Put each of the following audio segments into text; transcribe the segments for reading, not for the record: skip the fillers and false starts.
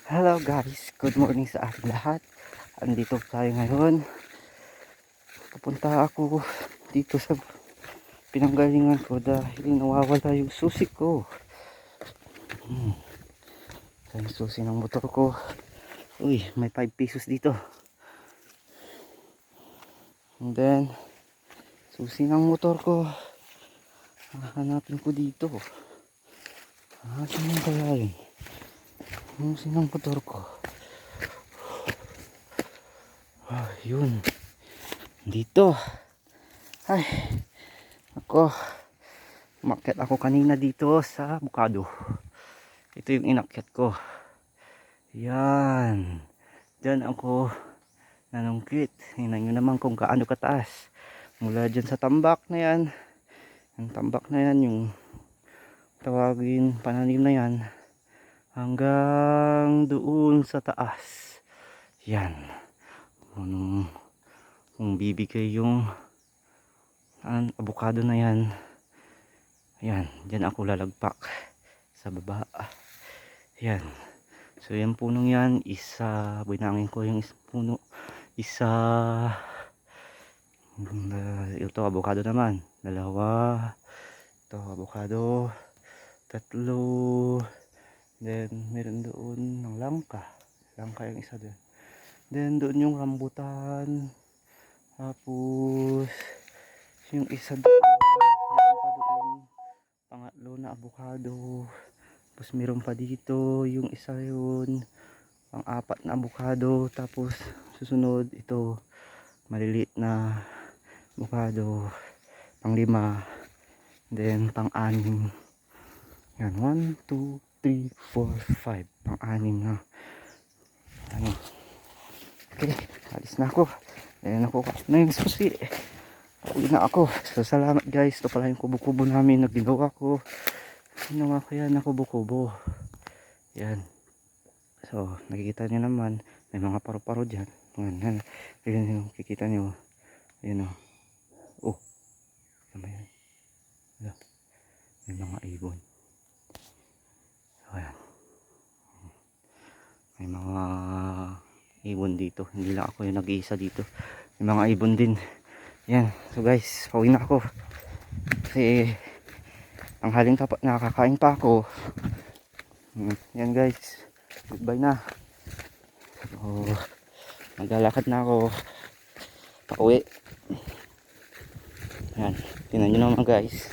Hello guys, good morning sa ating lahat. Andito tayo ngayon. Pupunta ako dito sa pinanggalingan ko dahil nawawala yung susi ko. Ito yung susi ng motor ko. Uy, may 5 pesos dito. And then, susi ng motor ko. Hanapin ko dito. Saan yung kaya yun? Susi ng motor ko. Yun. Dito. Ay, ako. Umakyat ako kanina dito sa bukado. Ito yung inakyat ko. Yan. Diyan ako nanungkit. Hinan nyo naman kung gaano kataas. Mula dyan sa tambak na yan. Yung tambak na yan, yung tawagin pananim na yan. Hanggang doon sa taas. Yan. Kung bibigay yung abukado na yan. Yan. Diyan ako lalagpak. Sa baba. Yan. So yung punong yan, isa, binangin ko yung puno, isa, ito avocado naman, dalawa, ito avocado, tatlo, then meron doon ng langka yung isa doon, then doon yung rambutan, tapos yung isa doon, meron pa doon, pangatlo na avocado. Tapos meron pa dito yung isa yun, pang-apat na avocado. Tapos susunod ito, maliliit na avocado, pang-5, then pang-6. Yan, 1, 2, 3, 4, 5, pang-6 na. Ano? Okay, alis na ako. Ayan ako na yung susi. Uwi na ako. So salamat guys. Ito pala yung kubo-kubo namin na ginawa ko. Ginawa ko yan na kubo-kubo. Yan. So nakikita nyo naman, may mga paro-paro dyan. Yan yung kikita nyo. Ayan o. Oh, tama yan. May mga ibon. So yan. May mga ibon dito. Hindi lang ako yung nag-iisa dito. May mga ibon din. Yan. So guys, pauwi na ako. Kasi ang haling tapat nakakain pa ako. Yan guys. Goodbye na. So, maglalakad na ako pauwi. Yan. Tingnan nyo naman guys.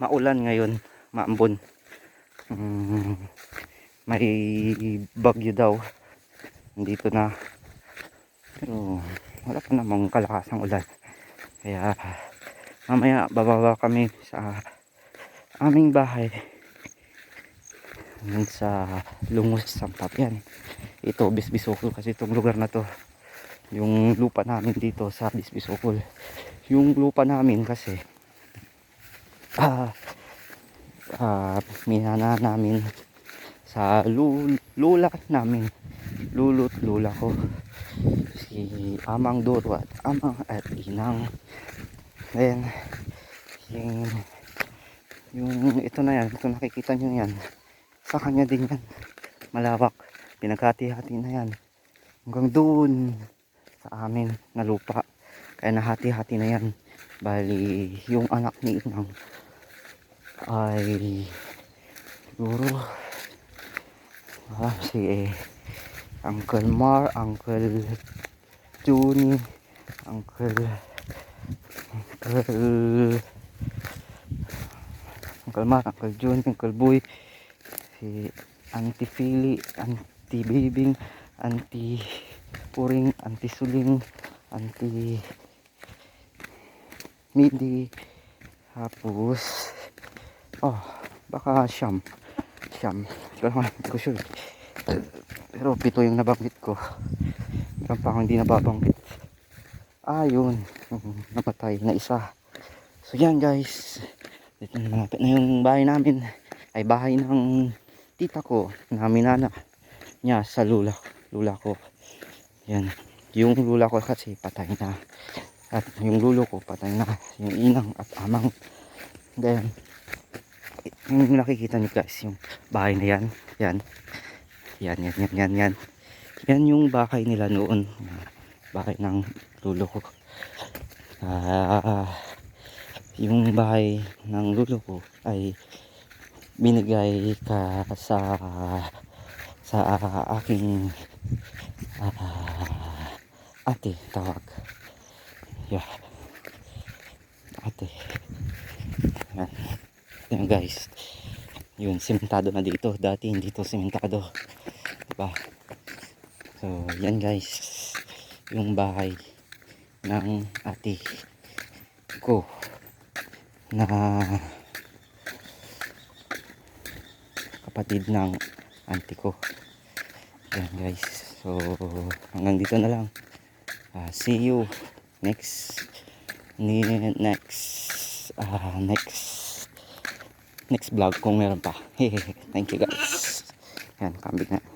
Maulan ngayon. Maambon. May bagyo daw. Dito na. Pero wala pa namang kalakasang ulan. Kaya mamaya bababa kami sa aming bahay. Sa Lungos Sampap yan. Ito Bisbisokol kasi itong lugar na to. Yung lupa namin dito sa Bisbisokol. Yung lupa namin kasi minana namin sa lula namin, lulu't lula ko, si Amang Doro at Amang at Inang. Then yung ito na yan, ito nakikita nyo yan, sa kanya din yan, malawak, pinagkati-hati na yan hanggang doon sa amin na lupa, kaya nahati-hati na yan. Bali yung anak ni Inang ay siguro si Uncle Mar, Uncle Juni, Uncle Mar, Uncle Juni, Uncle Boy, si Auntie Philly, Auntie Bibing, Auntie Puring, Auntie Suling, Auntie Midi, tapos baka Siyam, hindi ko sure, pero 7 yung nabanggit ko. Meron pa akong hindi nababanggit. Yun, napatay na isa. So yan guys, dito na, malapit na yung bahay namin, ay bahay ng tita ko na minana niya sa lula ko. Yan, yung lula ko kasi patay na, at yung lulo ko patay na, yung Inang at Amang. Then yung nakikita niyo guys, yung bahay na yan, Yan, yan, yan, yan, yan. Yan yung bahay nila noon. Bahay ng lolo ko. Yung bahay ng lolo ko ay binigay sa aking ate, tawag. Yeah. Ate. Yan. Yan guys. Yun, simentado na dito. Dati hindi to simentado. Diba? So, yan guys. Yung bahay ng ate ko na kapatid ng auntie ko. Yan guys. So, hanggang dito na lang. See you next next vlog kung meron pa. Thank you guys. Yan, kambing na.